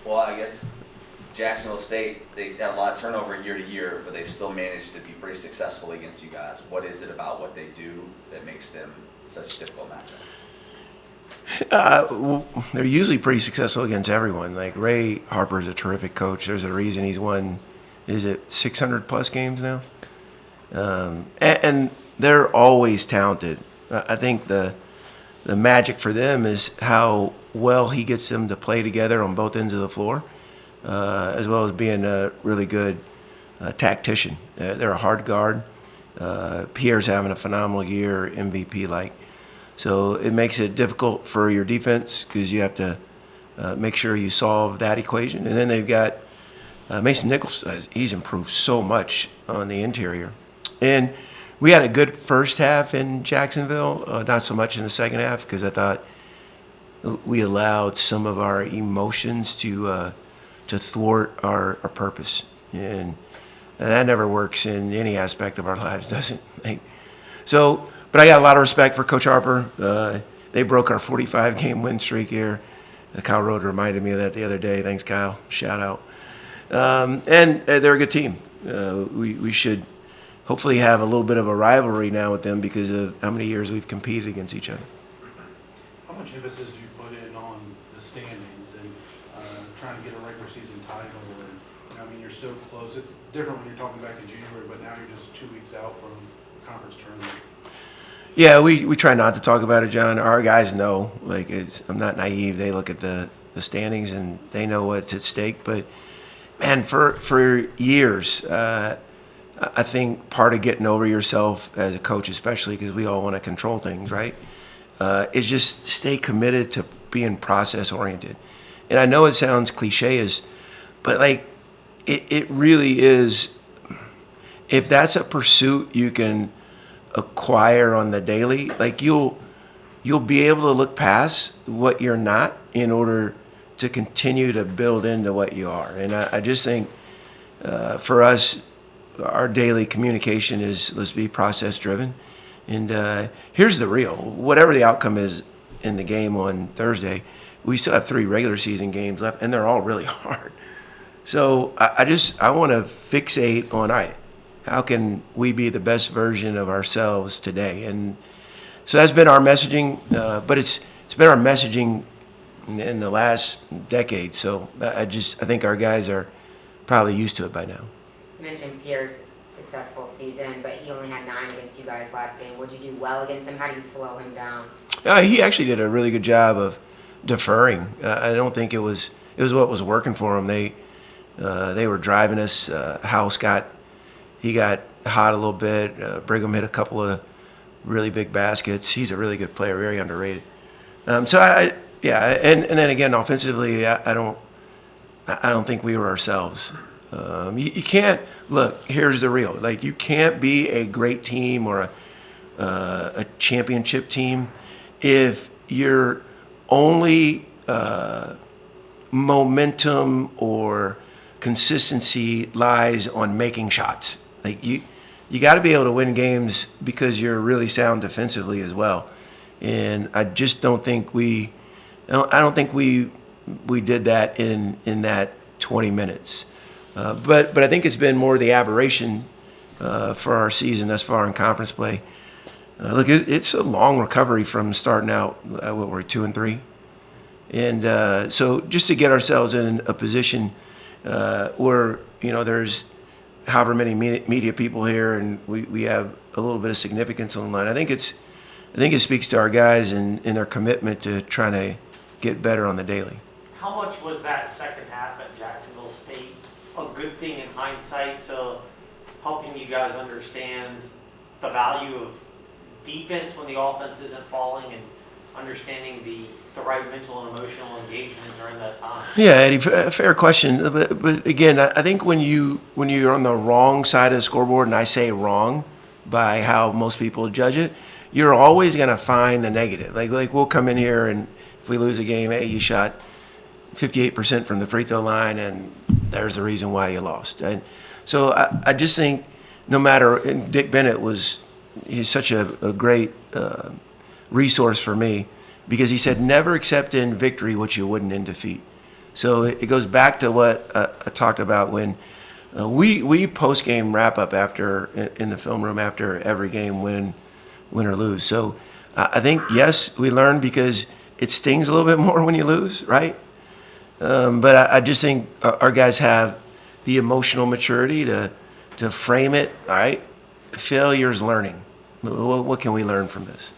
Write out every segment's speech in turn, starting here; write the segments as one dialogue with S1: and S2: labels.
S1: Well, I guess Jacksonville State, they had a lot of turnover year to year, but they've still managed to be pretty successful against you guys. What is it about what they do that makes them such a difficult matchup?
S2: They're usually pretty successful against everyone. Like Ray Harper's a terrific coach. There's a reason he's won, is it 600 plus games now? And they're always talented. I think the magic for them is how well he gets them to play together on both ends of the floor, as well as being a really good tactician. They're a hard guard. Pierre's having a phenomenal year, MVP like. So it makes it difficult for your defense because you have to make sure you solve that equation. And then they've got Mason Nichols. He's improved so much on the interior. And we had a good first half in Jacksonville, not so much in the second half because I thought we allowed some of our emotions to thwart our purpose. And that never works in any aspect of our lives, does it? But I got a lot of respect for Coach Harper. They broke our 45-game win streak here. Kyle Rode reminded me of that the other day. Thanks, Kyle. Shout out. And they're a good team. We should hopefully have a little bit of a rivalry now with them because of how many years we've competed against each other.
S3: How much emphasis do you put in on the standings and trying to get a regular season title? And, I mean, you're so close. It's different when you're talking back in January, but now you're just 2 weeks out from the conference tournament.
S2: Yeah, we try not to talk about it, John. Our guys know. I'm not naive. They look at the standings and they know what's at stake. But man, for years, I think part of getting over yourself as a coach, especially because we all want to control things, right? Is just stay committed to being process oriented. And I know it sounds cliche, but it really is. If that's a pursuit you can acquire on the daily, you'll be able to look past what you're not in order to continue to build into what you are. And I just think for us, our daily communication is let's be process driven. And here's the real: whatever the outcome is in the game on Thursday, we still have 3 regular season games left, and they're all really hard. So I want to fixate on how can we be the best version of ourselves today? And so that's been our messaging, but it's been our messaging in the last decade. So I think our guys are probably used to it by now.
S4: You mentioned Pierre's successful season, but he only had 9 against you guys last game. Would you do well against him? How do you slow him down?
S2: He actually did a really good job of deferring. I don't think it was what was working for him. They were driving us. House got hot a little bit. Brigham hit a couple of really big baskets. He's a really good player, very underrated. And then again, offensively, I don't think we were ourselves. You can't look. Here's the real: you can't be a great team or a championship team if your only momentum or consistency lies on making shots. You got to be able to win games because you're really sound defensively as well. And I just don't think I don't think we did that in that 20 minutes. But I think it's been more the aberration for our season thus far in conference play. It's a long recovery from starting out. What were we, 2-3, and so just to get ourselves in a position where there's however many media people here, and we have a little bit of significance on the line. I think it speaks to our guys and their commitment to trying to get better on the daily.
S5: How much was that second half at Jacksonville State a good thing in hindsight to helping you guys understand the value of defense when the offense isn't falling and understanding the right mental and emotional engagement during that time?
S2: Yeah, Eddie, fair question. But again, I think when you're on the wrong side of the scoreboard, and I say wrong by how most people judge it, you're always going to find the negative. Like we'll come in here and if we lose a game, hey, you shot 58% from the free throw line, and there's the reason why you lost. And so I just think no matter, and Dick Bennett he's such a great resource for me because he said never accept in victory what you wouldn't in defeat. So it goes back to what I talked about when we post game wrap up after in the film room after every game, win or lose. So I think yes, we learn because it stings a little bit more when you lose, right? But I just think our guys have the emotional maturity to frame it. All right, failure's learning. What can we learn from this?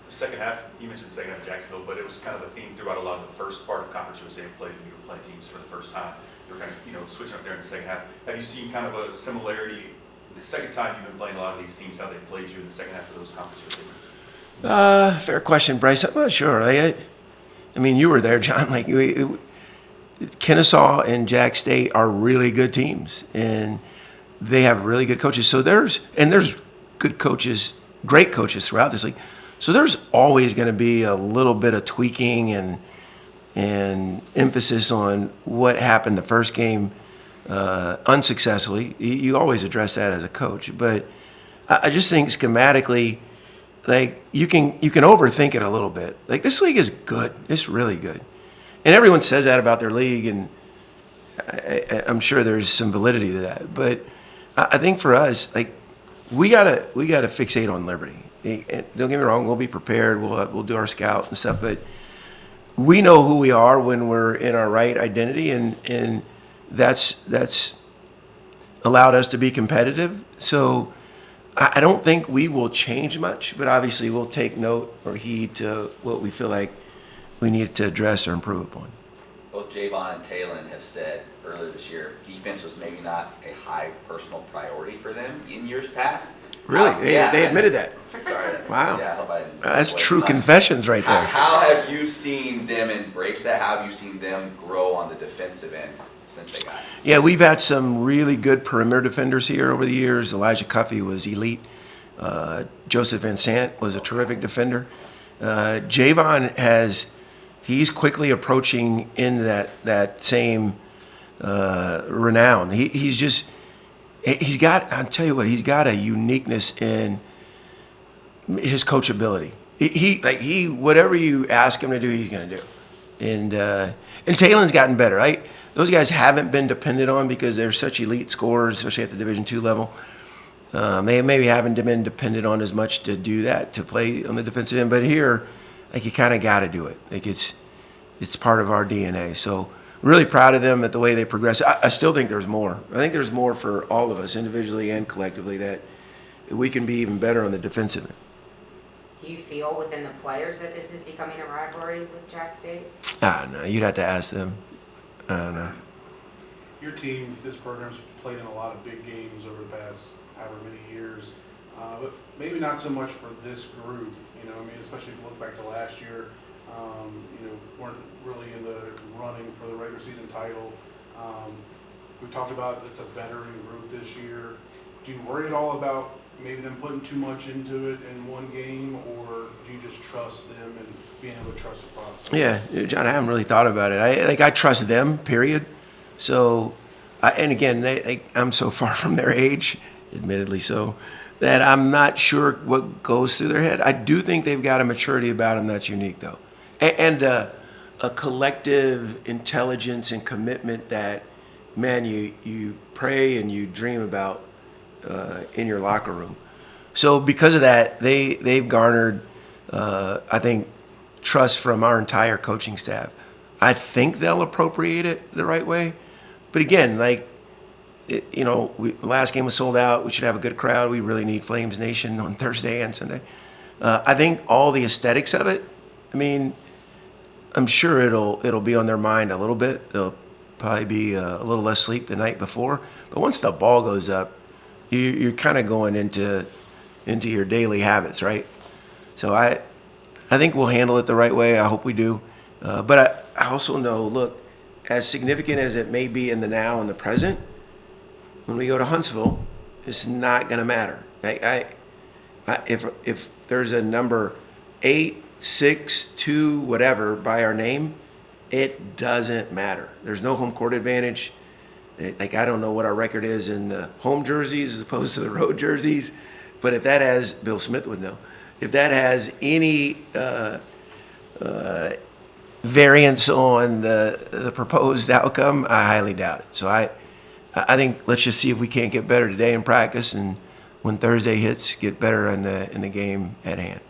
S6: The second half, you mentioned the second half of Jacksonville, but it was kind of a theme throughout a lot of the first part of Conference USA played when you were playing teams for the first time. You were kind of, switching up there in the second half. Have you seen kind of a similarity the second time you've been playing a lot of these teams, how they played you in the second half of those Conference USA?
S2: Fair question, Bryce. I'm not sure. I mean, you were there, John. Like, Kennesaw and Jack State are really good teams, and they have really good coaches. So there's good coaches, great coaches throughout this league. So there's always going to be a little bit of tweaking and emphasis on what happened the first game unsuccessfully. You always address that as a coach, but I just think schematically, like you can overthink it a little bit. Like this league is good; it's really good, and everyone says that about their league, and I'm sure there's some validity to that. But I think for us, like we gotta fixate on Liberty. And don't get me wrong; we'll be prepared. We'll do our scout and stuff, but we know who we are when we're in our right identity, and that's allowed us to be competitive. So I don't think we will change much, but obviously we'll take note or heed to what we feel like we need to address or improve upon.
S1: Both Javon and Talon have said earlier this year, defense was maybe not a high personal priority for them in years past.
S2: Really? They admitted that?
S1: Sorry.
S2: Wow.
S1: Yeah, I hope I didn't.
S2: That's true confessions right there.
S1: How have you seen them embrace that? How have you seen them grow on the defensive end since they got it?
S2: Yeah, we've had some really good perimeter defenders here over the years. Elijah Cuffey was elite. Joseph Van Sant was a terrific defender. Javon he's quickly approaching in that same renown. He's got, I'll tell you what, he's got a uniqueness in his coachability. He whatever you ask him to do, he's going to do. And Talon's gotten better, right? Those guys haven't been depended on because they're such elite scorers, especially at the Division II level. They maybe haven't been depended on as much to do that, to play on the defensive end. But here, like you kind of got to do it. Like it's part of our DNA. So really proud of them at the way they progress. I still think there's more. I think there's more for all of us, individually and collectively, that we can be even better on the defensive end.
S4: Do you feel within the players that this is becoming a rivalry with Jack State?
S2: No, you'd have to ask them. I don't know.
S3: Your team, this program's played in a lot of big games over the past however many years, but maybe not so much for this group. Especially if you look back to last year, weren't really in the running for the regular season title. We talked about it's a veteran group this year. Do you worry at all about maybe them putting too much into it in one game, or do you just trust them and being able to trust the process?
S2: Yeah, John, I haven't really thought about it. I trust them, period. So, and again, I'm so far from their age, admittedly so, that I'm not sure what goes through their head. I do think they've got a maturity about them that's unique, though, and a collective intelligence and commitment that, man, you pray and you dream about in your locker room. So because of that, they've garnered, I think, trust from our entire coaching staff. I think they'll appropriate it the right way. But again, the last game was sold out. We should have a good crowd. We really need Flames Nation on Thursday and Sunday. I think all the aesthetics of it, I mean, I'm sure it'll be on their mind a little bit. It'll probably be a little less sleep the night before. But once the ball goes up, you're kind of going into your daily habits, right? So I think we'll handle it the right way. I hope we do. But I also know, look, as significant as it may be in the now and the present, when we go to Huntsville, it's not going to matter. If there's a number 8, 6, 2, whatever by our name, it doesn't matter. There's no home court advantage. I don't know what our record is in the home jerseys as opposed to the road jerseys, but if that has, Bill Smith would know, if that has any variance on the proposed outcome, I highly doubt it. So I think let's just see if we can't get better today in practice, and when Thursday hits, get better in the game at hand.